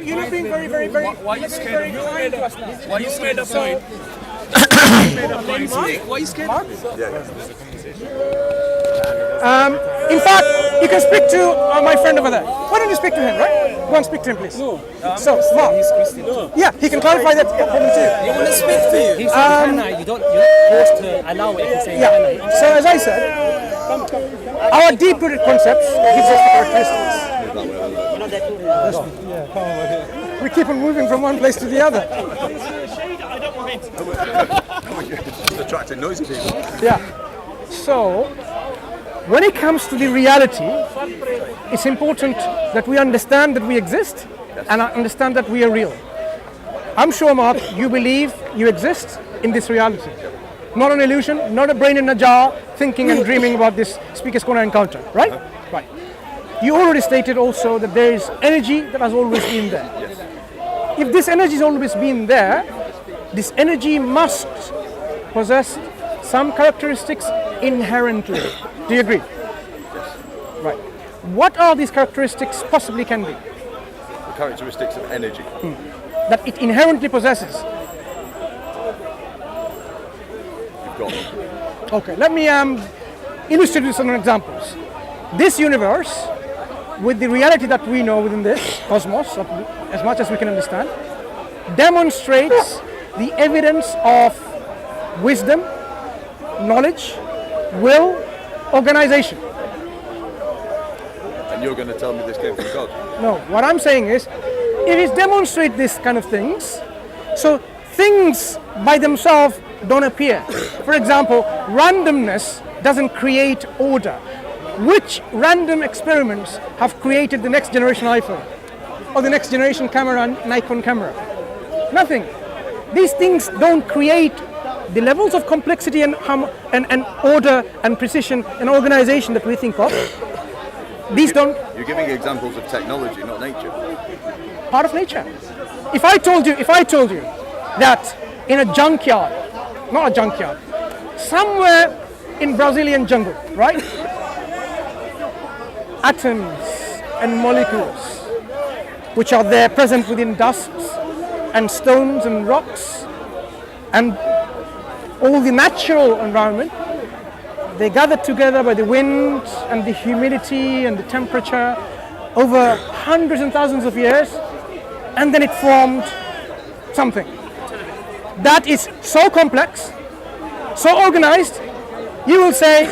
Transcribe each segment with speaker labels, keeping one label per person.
Speaker 1: You're not being very.
Speaker 2: Why are you scared of
Speaker 1: kind to us now.
Speaker 2: Why are you scared of mine? Why are you scared?
Speaker 1: In fact, you can speak to my friend over there. Why don't you speak to him, right? Go and speak to him, please.
Speaker 2: No.
Speaker 1: So, Mark.
Speaker 2: He's Christian. No.
Speaker 1: Yeah, he can clarify that problem too.
Speaker 2: You want to speak to you?
Speaker 3: He said you're supposed to allow it. Say
Speaker 1: Yeah. So as I said, our deep-rooted concepts gives us the characteristics. We keep on moving from one place to the other.
Speaker 4: I don't mind.
Speaker 5: Just attracting noisy people.
Speaker 1: Yeah. So, when it comes to the reality, it's important that we understand that we exist and understand that we are real. I'm sure, Mark, you believe you exist in this reality. Not an illusion, not a brain in a jar, thinking and dreaming about this Speaker's Corner encounter, right? Right. You already stated also that there is energy that has always been there. If this energy has always been there, this energy must possess some characteristics inherently. Do you agree?
Speaker 5: Yes.
Speaker 1: Right. What are these characteristics possibly can be?
Speaker 5: The characteristics of energy.
Speaker 1: That it inherently possesses.
Speaker 5: You've got them.
Speaker 1: Okay, let me illustrate with some examples. This universe, with the reality that we know within this cosmos, as much as we can understand, demonstrates the evidence of wisdom, knowledge, will, organization.
Speaker 5: And you're going to tell me this came from God?
Speaker 1: No, what I'm saying is, it is demonstrate this kind of things, so things by themselves don't appear. For example, randomness doesn't create order. Which random experiments have created the next generation iPhone or the next generation camera, Nikon camera? Nothing. These things don't create the levels of complexity and order and precision and organization that we think of. These don't.
Speaker 5: You're giving examples of technology, not nature.
Speaker 1: Part of nature. If I told you that in a junkyard, not a junkyard, somewhere in Brazilian jungle, right? Atoms and molecules, which are there present within dust and stones and rocks and all the natural environment, they gathered together by the wind and the humidity and the temperature over hundreds and thousands of years, and then it formed something that is so complex, so organized, you will say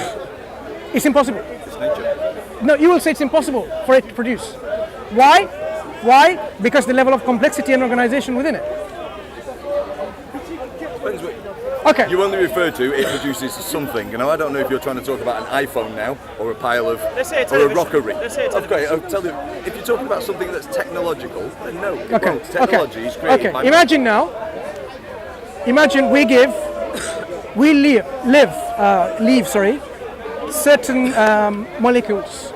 Speaker 1: it's impossible.
Speaker 5: It's nature.
Speaker 1: No, you will say it's impossible for it to produce. Why? Why? Because the level of complexity and organization within it.
Speaker 5: Depends what
Speaker 1: Okay.
Speaker 5: you only refer to it produces something. You know, I don't know if you're trying to talk about an iPhone now or a pile of
Speaker 4: Let's say a
Speaker 5: or a
Speaker 4: television.
Speaker 5: rockery.
Speaker 4: Let's say a
Speaker 5: Okay, I'll tell you. If you're talking about something that's technological, then no. It
Speaker 1: Okay.
Speaker 5: won't. Technology is created by
Speaker 1: Imagine now. Imagine we leave certain molecules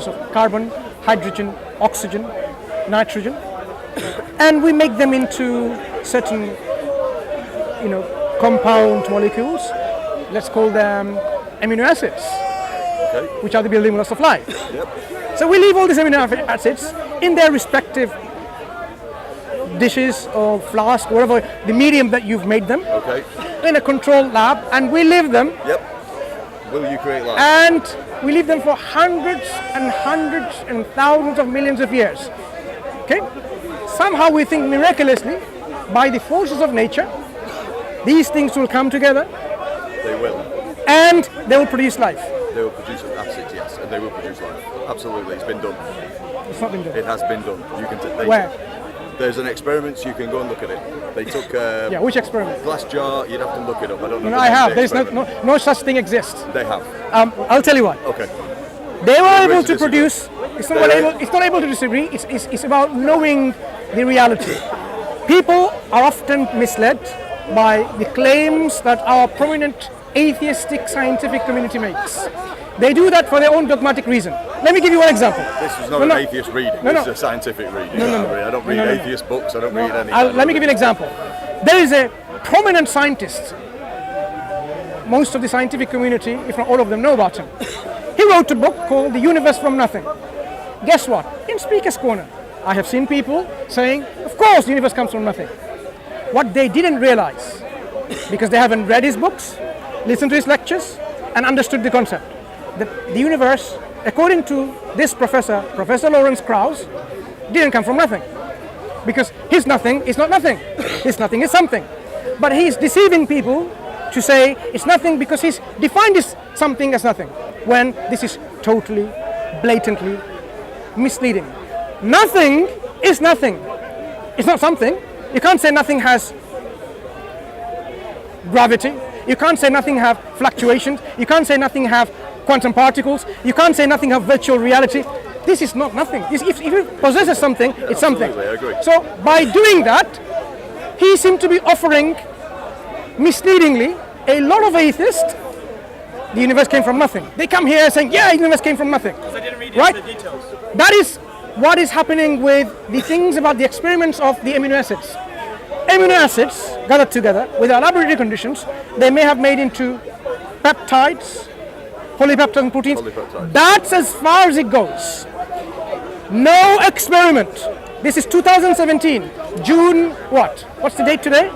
Speaker 1: of carbon, hydrogen, oxygen, nitrogen, and we make them into certain, compound molecules. Let's call them amino acids,
Speaker 5: Okay.
Speaker 1: which are the building blocks of life.
Speaker 5: Yep.
Speaker 1: So we leave all these amino acids in their respective dishes or flask, whatever the medium that you've made them,
Speaker 5: Okay.
Speaker 1: in a controlled lab, and we leave them,
Speaker 5: Yep. Will you create life?
Speaker 1: and we leave them for hundreds and thousands of millions of years. Okay? Somehow we think miraculously, by the forces of nature, these things will come together
Speaker 5: They will.
Speaker 1: and they will produce life.
Speaker 5: They will produce acids, yes, and they will produce life. Absolutely, it's been done.
Speaker 1: It's not been done.
Speaker 5: It has been done. You can.
Speaker 1: Where?
Speaker 5: There's an experiment, so you can go and look at it. They took
Speaker 1: Yeah, which experiment?
Speaker 5: glass jar. You'd have to look it up. I don't know.
Speaker 1: No,
Speaker 5: the
Speaker 1: I
Speaker 5: name of
Speaker 1: have.
Speaker 5: the
Speaker 1: There's
Speaker 5: experiment.
Speaker 1: no such thing exists.
Speaker 5: They have.
Speaker 1: I'll tell you what.
Speaker 5: Okay.
Speaker 1: They were
Speaker 5: Agree
Speaker 1: able
Speaker 5: to
Speaker 1: to
Speaker 5: disagree.
Speaker 1: produce. It's not able to disagree. It's about knowing the reality. People are often misled by the claims that our prominent atheistic scientific community makes. They do that for their own dogmatic reason. Let me give you one example.
Speaker 5: This is not an atheist reading.
Speaker 1: No,
Speaker 5: This
Speaker 1: no.
Speaker 5: is a scientific reading.
Speaker 1: No.
Speaker 5: I don't read atheist books. I don't read any.
Speaker 1: Let me give you an example. There is a prominent scientist. Most of the scientific community, if not all of them, know about him. He wrote a book called The Universe from Nothing. Guess what? In Speaker's Corner, I have seen people saying, of course the universe comes from nothing. What they didn't realize, because they haven't read his books, listened to his lectures, and understood the concept, that the universe, according to this Professor Lawrence Krauss, didn't come from nothing. Because his nothing is not nothing. His nothing is something. But he's deceiving people to say it's nothing because he's defined this something as nothing, when this is totally, blatantly misleading. Nothing is nothing. It's not something. You can't say nothing has gravity. You can't say nothing have fluctuations. You can't say nothing have quantum particles. You can't say nothing have virtual reality. This is not nothing. If it possesses something, it's something.
Speaker 5: I agree.
Speaker 1: So by doing that, he seemed to be offering, misleadingly, a lot of atheists, the universe came from nothing. They come here saying, yeah, the universe came from nothing.
Speaker 4: I didn't read
Speaker 1: Right?
Speaker 4: into the details.
Speaker 1: That is what is happening with the things about the experiments of the amino acids. Amino acids gathered together with our laboratory conditions, they may have made into peptides, polypeptides and proteins.
Speaker 5: Polypeptides.
Speaker 1: That's as far as it goes. No experiment. This is 2017, June what? What's the date today?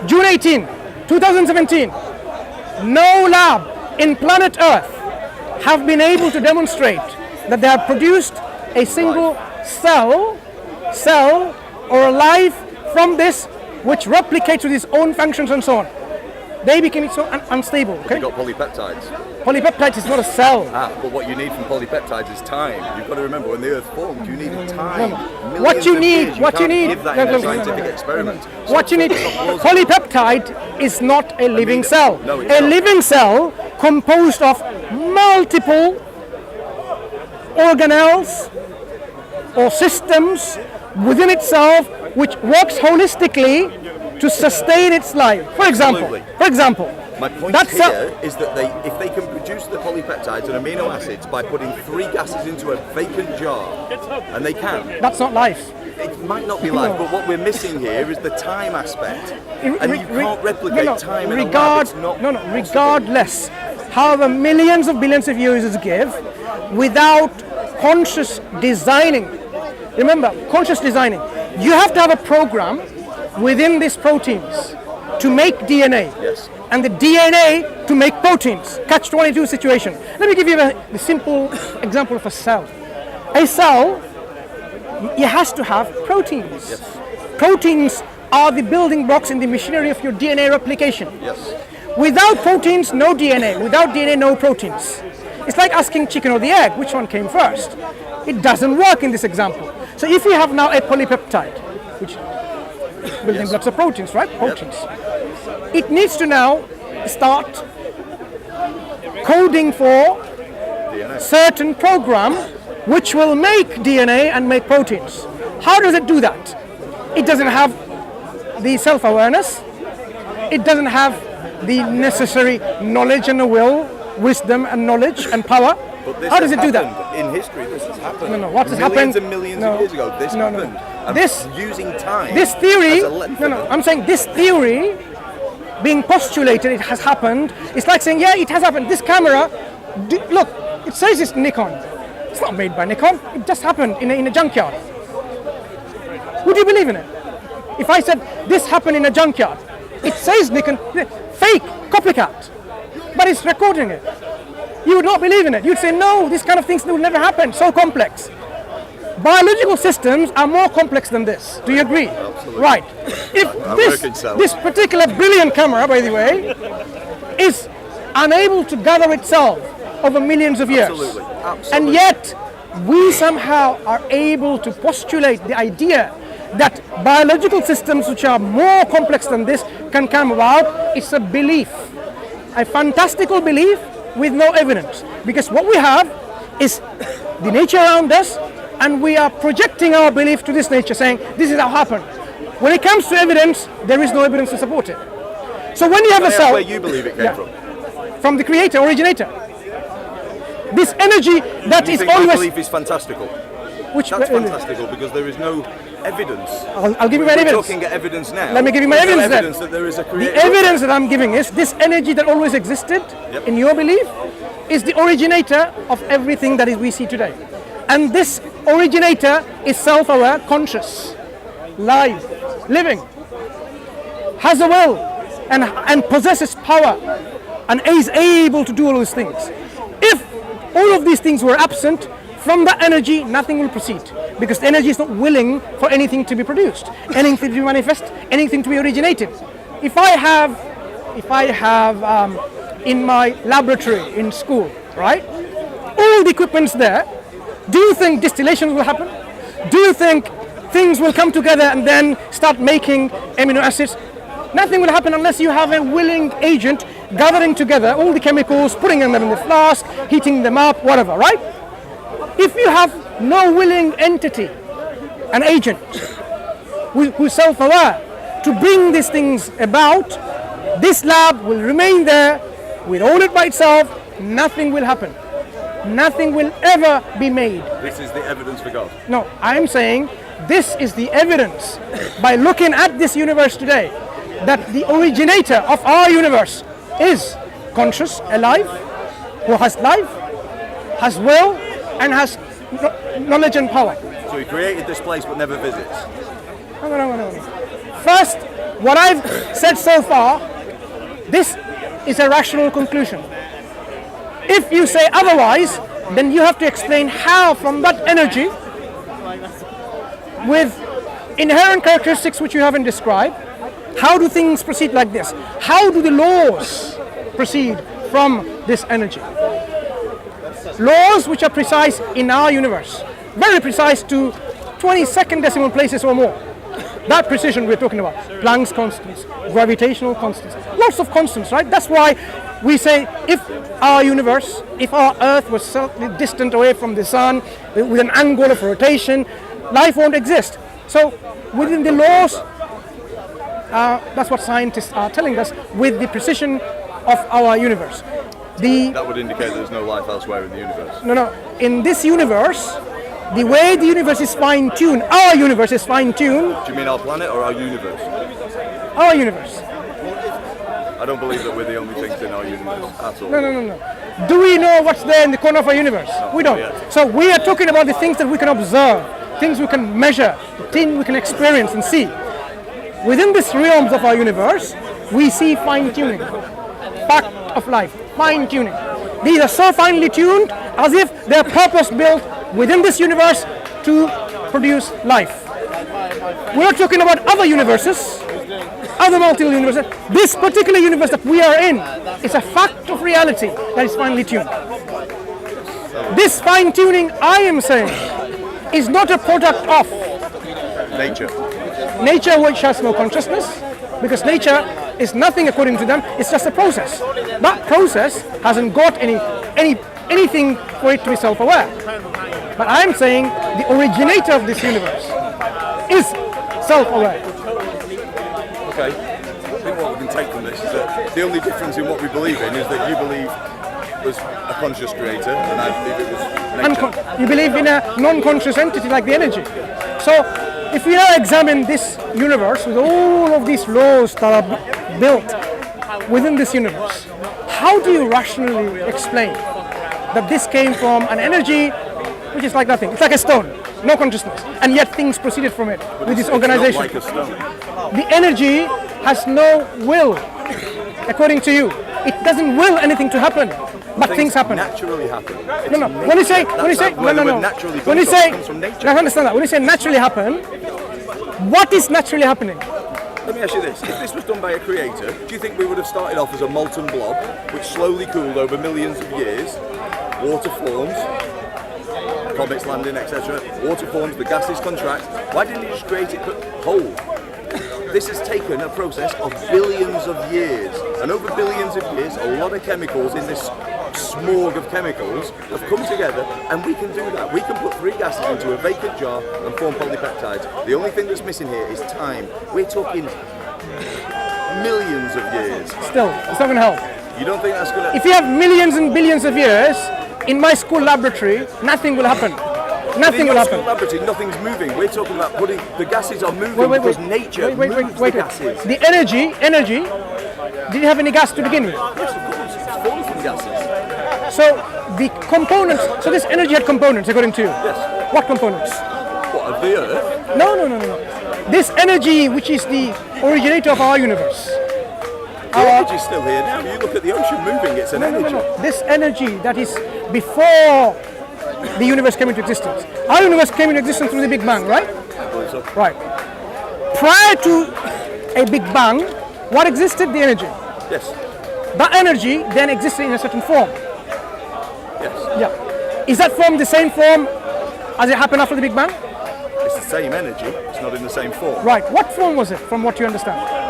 Speaker 1: June 18, 2017. No lab in planet Earth have been able to demonstrate that they have produced a single cell or a life from this which replicates with its own functions and so on. They became so unstable. Okay?
Speaker 5: You've got polypeptides.
Speaker 1: Polypeptides is not a cell.
Speaker 5: But what you need from polypeptides is time. You've got to remember, when the Earth formed, you needed time.
Speaker 1: What
Speaker 5: Millions
Speaker 1: you
Speaker 5: of
Speaker 1: need-
Speaker 5: years.
Speaker 1: what you
Speaker 5: can't
Speaker 1: need-
Speaker 5: give that
Speaker 1: no,
Speaker 5: in
Speaker 1: no,
Speaker 5: a
Speaker 1: no, no,
Speaker 5: scientific
Speaker 1: no.
Speaker 5: experiment.
Speaker 1: What you need, polypeptide is not a living cell.
Speaker 5: No, it's
Speaker 1: A
Speaker 5: not.
Speaker 1: living cell composed of multiple organelles or systems within itself which works holistically to sustain its life. For example,
Speaker 5: Absolutely. My point
Speaker 1: That's
Speaker 5: here is that if they can produce the polypeptides and amino acids by putting 3 gases into a vacant jar, and they can,
Speaker 1: that's not life.
Speaker 5: it might not be life, but what we're missing here is the time aspect. And you
Speaker 1: Re-
Speaker 5: can't replicate time in a lab.
Speaker 1: regard,
Speaker 5: It's not
Speaker 1: no,
Speaker 5: possible.
Speaker 1: regardless, however millions of billions of users give, without conscious designing. Remember, conscious designing. You have to have a program within these proteins to make DNA.
Speaker 5: Yes.
Speaker 1: And the DNA to make proteins. Catch-22 situation. Let me give you a simple example of a cell. A cell, it has to have proteins.
Speaker 5: Yes.
Speaker 1: Proteins are the building blocks in the machinery of your DNA replication.
Speaker 5: Yes.
Speaker 1: Without proteins, no DNA. Without DNA, no proteins. It's like asking chicken or the egg, which one came first? It doesn't work in this example. So if you have now a polypeptide, which building blocks of proteins, right? Proteins. It needs to now start coding for
Speaker 5: DNA.
Speaker 1: certain program which will make DNA and make proteins. How does it do that? It doesn't have the self-awareness. It doesn't have the necessary knowledge and the will, wisdom and knowledge and power.
Speaker 5: But this
Speaker 1: How does
Speaker 5: has
Speaker 1: it do that?
Speaker 5: happened in history. This has happened.
Speaker 1: No, what has
Speaker 5: millions
Speaker 1: happened?
Speaker 5: and millions
Speaker 1: No.
Speaker 5: of years ago. This
Speaker 1: No, no.
Speaker 5: happened. And
Speaker 1: This-
Speaker 5: using time.
Speaker 1: This theory,
Speaker 5: as a length
Speaker 1: no,
Speaker 5: of-
Speaker 1: I'm saying this theory being postulated, it has happened. It's like saying, yeah, it has happened. This camera, look, it says it's Nikon. It's not made by Nikon. It just happened in a junkyard. Would you believe in it? If I said this happened in a junkyard, it says Nikon, fake, copycat, but it's recording it. You would not believe in it. You'd say, no, these kind of things will never happen. So complex. Biological systems are more complex than this. Do you agree?
Speaker 5: Absolutely.
Speaker 1: Right. If
Speaker 5: working cells.
Speaker 1: this particular brilliant camera, by the way, is unable to gather itself over millions of years,
Speaker 5: Absolutely. Absolutely.
Speaker 1: and yet we somehow are able to postulate the idea that biological systems which are more complex than this can come about, it's a belief, a fantastical belief with no evidence. Because what we have is the nature around us, and we are projecting our belief to this nature, saying this is how it happened. When it comes to evidence, there is no evidence to support it. So when you have a
Speaker 5: That's
Speaker 1: cell
Speaker 5: where you believe it came
Speaker 1: from the creator, originator, this energy that
Speaker 5: You
Speaker 1: is
Speaker 5: think my
Speaker 1: always
Speaker 5: belief is fantastical?
Speaker 1: which
Speaker 5: That's fantastical because there is no evidence.
Speaker 1: I'll give you my
Speaker 5: We're
Speaker 1: evidence.
Speaker 5: talking evidence now.
Speaker 1: Let me give you my
Speaker 5: There's no
Speaker 1: evidence then.
Speaker 5: evidence that there is a
Speaker 1: The
Speaker 5: creator.
Speaker 1: evidence that I'm giving is this energy that always existed
Speaker 5: Yep.
Speaker 1: in your belief is the originator of everything that we see today. And this originator is self-aware, conscious, live, living, has a will, and possesses power, and is able to do all those things. If all of these things were absent, from that energy, nothing will proceed, because the energy is not willing for anything to be produced, anything to be manifest, anything to be originated. If I have in my laboratory in school, right, all the equipment's there, do you think distillations will happen? Do you think things will come together and then start making amino acids? Nothing will happen unless you have a willing agent gathering together all the chemicals, putting them in the flask, heating them up, whatever, right? If you have no willing entity, an agent who's self-aware to bring these things about, this lab will remain there, will own it by itself, nothing will happen. Nothing will ever be made.
Speaker 5: This is the evidence for God.
Speaker 1: No, I'm saying this is the evidence by looking at this universe today that the originator of our universe is conscious, alive, who has life, has will, and has knowledge and power.
Speaker 5: So he created this place but never visits.
Speaker 1: No. First, what I've said so far, this is a rational conclusion. If you say otherwise, then you have to explain how from that energy, with inherent characteristics which you haven't described, how do things proceed like this? How do the laws proceed from this energy? Laws which are precise in our universe, very precise to 22nd decimal places or more. That precision we're talking about. Planck's constants, gravitational constants, lots of constants, right? That's why we say if our universe, if our Earth was slightly distant away from the sun with an angle of rotation, life won't exist. So within the laws, that's what scientists are telling us with the precision of our universe.
Speaker 5: That would indicate there's no life elsewhere in the universe.
Speaker 1: No. In this universe, the way the universe is fine-tuned, our universe is fine-tuned.
Speaker 5: Do you mean our planet or our universe?
Speaker 1: Our universe.
Speaker 5: I don't believe that we're the only things in our universe at all.
Speaker 1: No. Do we know what's there in the corner of our universe? We don't. So we are talking about the things that we can observe, things we can measure, things we can experience and see. Within this realms of our universe, we see fine-tuning, fact of life, fine-tuning. These are so finely tuned as if they're purpose-built within this universe to produce life. We're talking about other universes, other multiple universes. This particular universe that we are in is a fact of reality that is finely tuned. This fine-tuning, I am saying, is not a product of
Speaker 5: Nature.
Speaker 1: Nature, which has no consciousness, because nature is nothing according to them, it's just a process. That process hasn't got anything for it to be self-aware. But I'm saying the originator of this universe is self-aware.
Speaker 5: Okay. I think what we can take from this is that the only difference in what we believe in is that you believe there's a conscious creator and I believe it was nature.
Speaker 1: You believe in a non-conscious entity like the energy. So if we now examine this universe with all of these laws that are built within this universe, how do you rationally explain that this came from an energy which is like nothing? It's like a stone, no consciousness, and yet things proceeded from it with this organization.
Speaker 5: It's not like a stone.
Speaker 1: The energy has no will, according to you. It doesn't will anything to happen, but things happen.
Speaker 5: Naturally happen.
Speaker 1: No. When you say, When you say, understand that. When you say naturally happen, what is naturally happening?
Speaker 5: Let me ask you this. If this was done by a creator, do you think we would have started off as a molten blob, which slowly cooled over millions of years, water forms, comets landing, etc., water forms, the gases contract? Why didn't he just create it whole? This has taken a process of billions of years, and over billions of years, a lot of chemicals in this smorg of chemicals have come together, and we can do that. We can put 3 gases into a vacant jar and form polypeptides. The only thing that's missing here is time. We're talking millions of years.
Speaker 1: Still, it's not going to help.
Speaker 5: You don't think that's going to...
Speaker 1: If you have millions and billions of years, in my school laboratory, nothing will happen. Nothing will happen.
Speaker 5: Laboratory, nothing's moving. We're talking about putting... The gases are moving because nature moves the gases.
Speaker 1: The energy, did it have any gas to begin with?
Speaker 5: Yes, of course. It's formed from gases.
Speaker 1: So the components. So this energy had components, according to you.
Speaker 5: Yes.
Speaker 1: What components?
Speaker 5: What, of the Earth?
Speaker 1: No. This energy, which is the originator of our universe.
Speaker 5: The energy's still here now. You look at the ocean moving, it's an energy.
Speaker 1: No. This energy that is before the universe came into existence. Our universe came into existence through the Big Bang, right?
Speaker 5: I believe so.
Speaker 1: Right. Prior to a Big Bang, what existed? The energy.
Speaker 5: Yes.
Speaker 1: That energy then existed in a certain form.
Speaker 5: Yes.
Speaker 1: Yeah. Is that form the same form as it happened after the Big Bang?
Speaker 5: It's the same energy, it's not in the same form.
Speaker 1: Right. What form was it, from what you understand?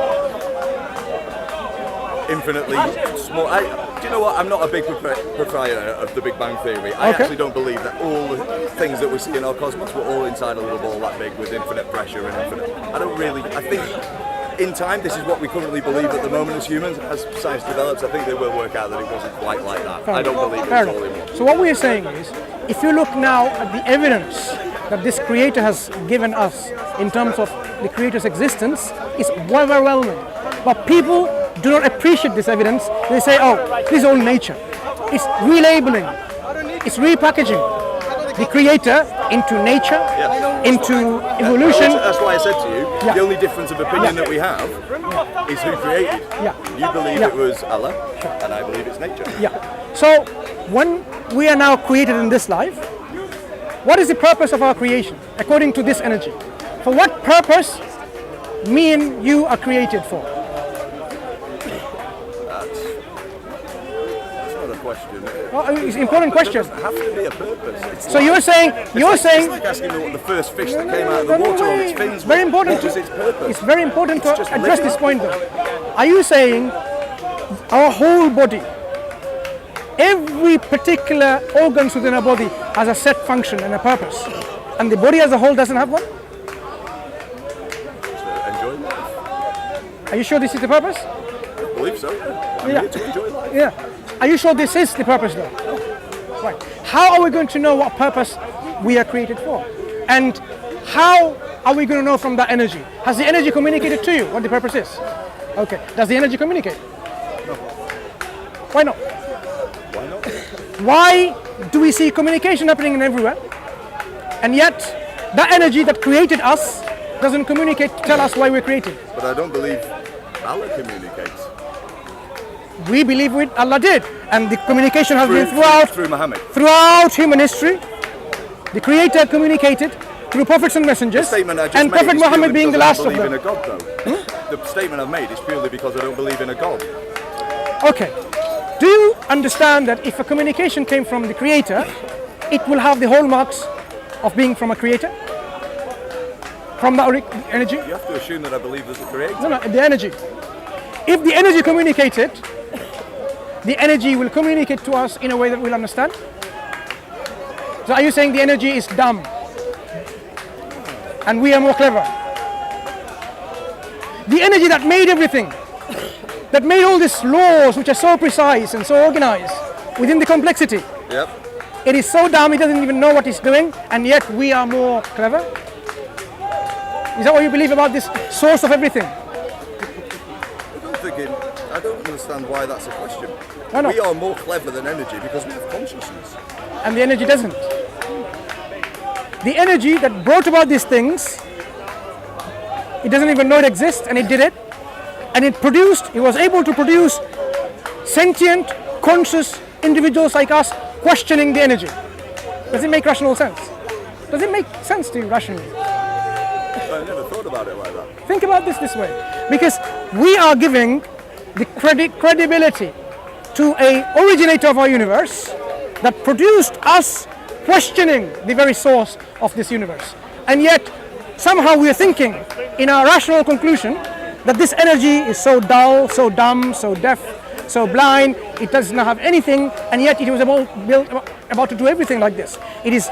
Speaker 5: Infinitely small. Do you know what? I'm not a big proprietor of the Big Bang Theory. I actually don't believe that all the things that we see in our cosmos were all inside a little ball that big with infinite pressure and infinite. I think in time, this is what we currently believe at the moment as humans. As science develops, I think they will work out that it wasn't quite like that. I don't believe it was all in one.
Speaker 1: So what we are saying is, if you look now at the evidence that this creator has given us in terms of the creator's existence, it's overwhelming. But people do not appreciate this evidence. They say, oh, this is all nature. It's relabeling. It's repackaging the creator into nature, into evolution.
Speaker 5: That's why I said to you, the only difference of opinion that we have is who created. You believe it was Allah, and I believe it's nature.
Speaker 1: So when we are now created in this life, what is the purpose of our creation according to this energy? For what purpose me and you are created for?
Speaker 5: Question.
Speaker 1: It's an important question.
Speaker 5: There doesn't have to be a purpose.
Speaker 1: So you're saying
Speaker 5: it's like asking me what the first fish that came out of the water on its fins.
Speaker 1: Very important.
Speaker 5: What was its purpose?
Speaker 1: It's very important to
Speaker 5: just
Speaker 1: address
Speaker 5: living.
Speaker 1: this point though. Are you saying our whole body, every particular organs within our body has a set function and a purpose, and the body as a whole doesn't have one?
Speaker 5: Enjoy life.
Speaker 1: Are you sure this is the purpose?
Speaker 5: I believe so. I'm here to enjoy life.
Speaker 1: Yeah. Are you sure this is the purpose though? Right. How are we going to know what purpose we are created for? And how are we going to know from that energy? Has the energy communicated to you what the purpose is? Okay. Does the energy communicate?
Speaker 5: No.
Speaker 1: Why not?
Speaker 5: Why not?
Speaker 1: Why do we see communication happening in everywhere? And yet that energy that created us doesn't communicate to tell us why we're created.
Speaker 5: But I don't believe Allah communicates.
Speaker 1: We believe Allah did, and the communication has been
Speaker 5: through Muhammad.
Speaker 1: Throughout human history. The Creator communicated through prophets and messengers, and Prophet Muhammad being the last of them.
Speaker 5: I don't believe in a God, though. The statement I've made is purely because I don't believe in a God.
Speaker 1: Okay. Do you understand that if a communication came from the Creator, it will have the hallmarks of being from a Creator? From that energy?
Speaker 5: You have to assume that I believe there's a Creator.
Speaker 1: No, the energy. If the energy communicated, the energy will communicate to us in a way that we'll understand. So are you saying the energy is dumb and we are more clever? The energy that made everything, that made all these laws which are so precise and so organized within the complexity.
Speaker 5: Yep.
Speaker 1: It is so dumb it doesn't even know what it's doing, and yet we are more clever. Is that what you believe about this source of everything?
Speaker 5: I don't understand why that's a question.
Speaker 1: No.
Speaker 5: We are more clever than energy because we have consciousness.
Speaker 1: And the energy doesn't. The energy that brought about these things, it doesn't even know it exists, and it did it. And it was able to produce sentient, conscious individuals like us questioning the energy. Does it make rational sense? Does it make sense to you rationally?
Speaker 5: I never thought about it like that.
Speaker 1: Think about this way. Because we are giving the credibility to a originator of our universe that produced us questioning the very source of this universe. And yet, somehow we are thinking in our rational conclusion that this energy is so dull, so dumb, so deaf, so blind, it does not have anything, and yet it was about to do everything like this. It is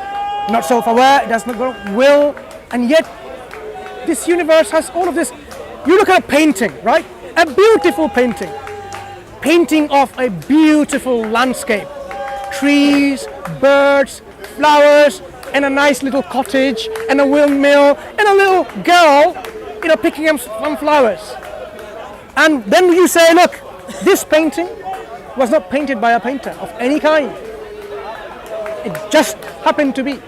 Speaker 1: not self-aware, it does not will, and yet this universe has all of this. You look at a painting, right? A beautiful painting of a beautiful landscape. Trees, birds, flowers, and a nice little cottage, and a windmill, and a little girl, picking up some flowers. And then you say, look, this painting was not painted by a painter of any kind. It just happened to be.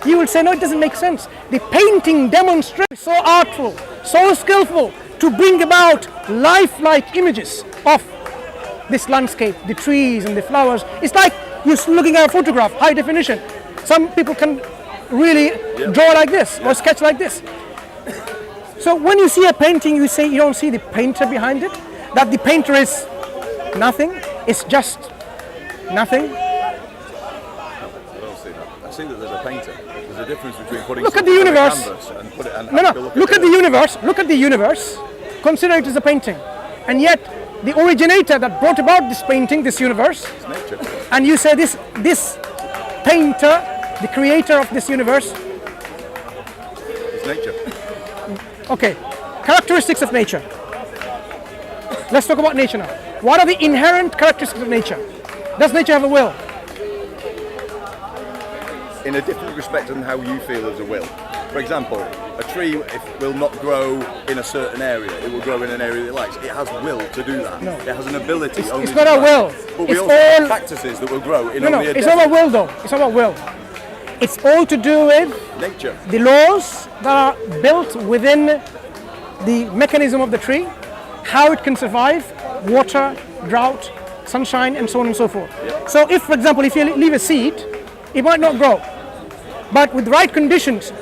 Speaker 1: You will say, no, it doesn't make sense. The painting demonstrates so artful, so skillful to bring about lifelike images of this landscape, the trees and the flowers. It's like you're looking at a photograph, high definition. Some people can really draw like this or sketch like this. So when you see a painting, you say you don't see the painter behind it, that the painter is nothing, it's just nothing.
Speaker 5: I don't see that. I see that there's a painter. There's a difference between putting
Speaker 1: Look at the
Speaker 5: something on a
Speaker 1: universe.
Speaker 5: canvas and put it and
Speaker 1: No, look at the universe, look at the universe, consider it as a painting. And yet, the originator that brought about this painting, this universe,
Speaker 5: It's nature.
Speaker 1: and you say this painter, the creator of this universe,
Speaker 5: It's nature.
Speaker 1: okay, characteristics of nature. Let's talk about nature now. What are the inherent characteristics of nature? Does nature have a will?
Speaker 5: In a different respect than how you feel as a will. For example, a tree will not grow in a certain area. It will grow in an area that it likes. It has will to do that.
Speaker 1: No.
Speaker 5: It has an ability.
Speaker 1: It's
Speaker 5: only
Speaker 1: not
Speaker 5: to
Speaker 1: a
Speaker 5: do
Speaker 1: will.
Speaker 5: that. But we
Speaker 1: It's
Speaker 5: also
Speaker 1: all-
Speaker 5: have cactuses that will grow in
Speaker 1: No,
Speaker 5: only a
Speaker 1: it's not
Speaker 5: desert.
Speaker 1: about will though. It's not about will. It's all to do with
Speaker 5: Nature.
Speaker 1: the laws that are built within the mechanism of the tree, how it can survive, water, drought, sunshine, and so on and so forth. So if, for example, if you leave a seed, it might not grow. But with right conditions,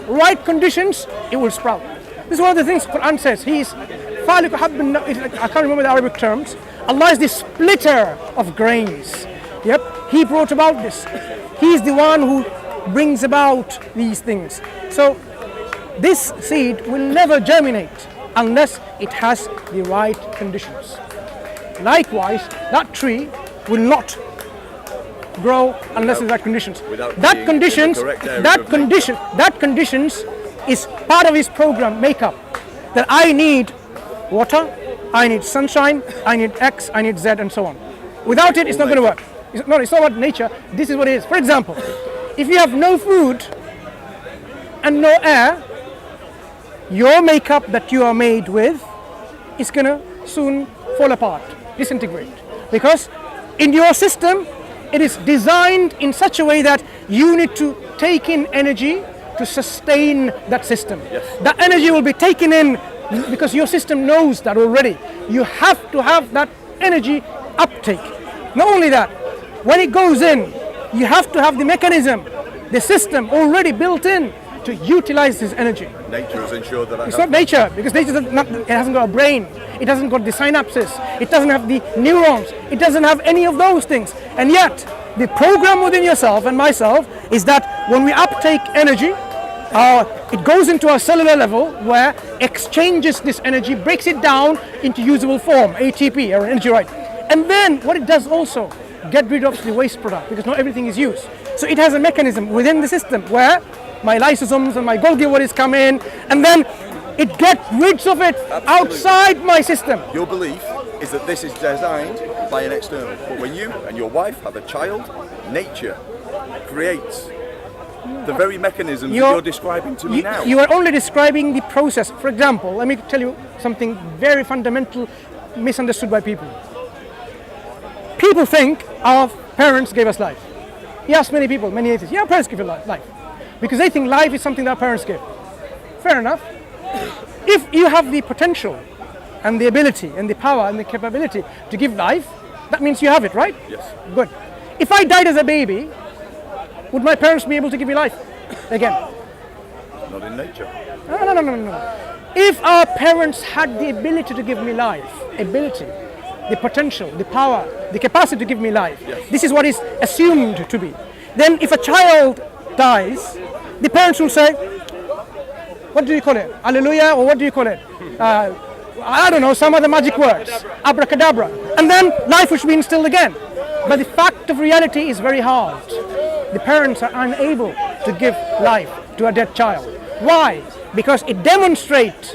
Speaker 1: it will sprout. This is one of the things Quran says. He is I can't remember the Arabic terms. Allah is the splitter of grains. Yep, He brought about this. He is the one who brings about these things. So this seed will never germinate unless it has the right conditions. Likewise, that tree will not grow unless it's right conditions.
Speaker 5: Without
Speaker 1: That
Speaker 5: being in the
Speaker 1: conditions,
Speaker 5: correct area
Speaker 1: that
Speaker 5: of
Speaker 1: condition, that conditions is part of his program makeup. That I need water, I need sunshine, I need X, I need Z, and so on. Without it, it's not going to work. It's not about nature. This is what it is. For example, if you have no food and no air, your makeup that you are made with is going to soon fall apart, disintegrate. Because in your system, it is designed in such a way that you need to take in energy to sustain that system.
Speaker 5: Yes.
Speaker 1: That energy will be taken in because your system knows that already. You have to have that energy uptake. Not only that, when it goes in, you have to have the mechanism, the system already built in to utilize this energy.
Speaker 5: Nature has ensured that.
Speaker 1: It's not nature, because nature it hasn't got a brain, it hasn't got the synapses, it doesn't have the neurons, it doesn't have any of those things. And yet, the program within yourself and myself is that when we uptake energy, it goes into our cellular level where exchanges this energy, breaks it down into usable form, ATP or energy, right? And then what it does also, get rid of the waste product, because not everything is used. So it has a mechanism within the system where my lysosomes and my Golgi bodies come in, and then it gets rid of it outside my system.
Speaker 5: Your belief is that this is designed by an external. But when you and your wife have a child, nature creates the very mechanisms that you're describing to me now.
Speaker 1: You are only describing the process. For example, let me tell you something very fundamental, misunderstood by people. People think our parents gave us life. You ask many people, many atheists, yeah, parents give you life. Because they think life is something that our parents give. Fair enough. If you have the potential and the ability and the power and the capability to give life, that means you have it, right?
Speaker 5: Yes.
Speaker 1: Good. If I died as a baby, would my parents be able to give me life again?
Speaker 5: Not in nature.
Speaker 1: No. If our parents had the ability to give me life, the potential, the power, the capacity to give me life, this is what is assumed to be. Then if a child dies, the parents will say, what do you call it? Hallelujah, or what do you call it? I don't know, some other magic words. Abracadabra. And then life will be instilled again. But the fact of reality is very hard. The parents are unable to give life to a dead child. Why? Because it demonstrates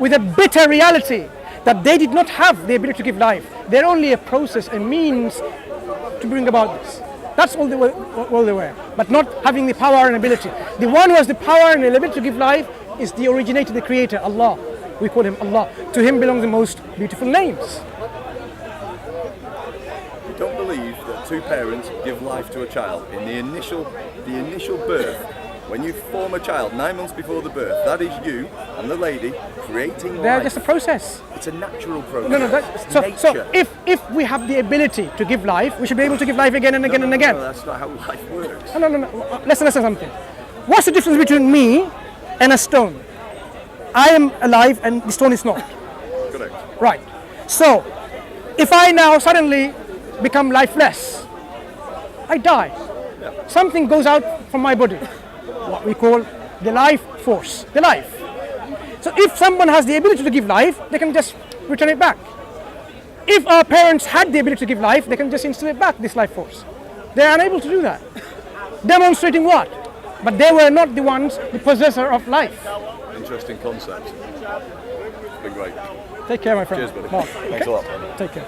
Speaker 1: with a bitter reality that they did not have the ability to give life. They're only a process, a means to bring about this. That's all they were, but not having the power and ability. The one who has the power and the ability to give life is the originator, the creator, Allah. We call him Allah. To him belong the most beautiful names.
Speaker 5: You don't believe that two parents give life to a child in the initial birth. When you form a child 9 months before the birth, that is you and the lady creating
Speaker 1: They're
Speaker 5: life.
Speaker 1: just a process.
Speaker 5: It's a natural process.
Speaker 1: No.
Speaker 5: It's
Speaker 1: So
Speaker 5: nature.
Speaker 1: if we have the ability to give life, we should be able to give life again and again and again.
Speaker 5: No, that's not how life works.
Speaker 1: No. Listen something. What's the difference between me and a stone? I am alive and the stone is not.
Speaker 5: Correct.
Speaker 1: Right. So, if I now suddenly become lifeless, I die. Something goes out from my body, what we call the life force, the life. So if someone has the ability to give life, they can just return it back. If our parents had the ability to give life, they can just instill it back, this life force. They are unable to do that. Demonstrating what? But they were not the ones, the possessor of life.
Speaker 5: Interesting concept. It's been great.
Speaker 1: Take care, my friend.
Speaker 5: Cheers, buddy.
Speaker 1: Mark,
Speaker 5: Thanks a lot.
Speaker 1: take care.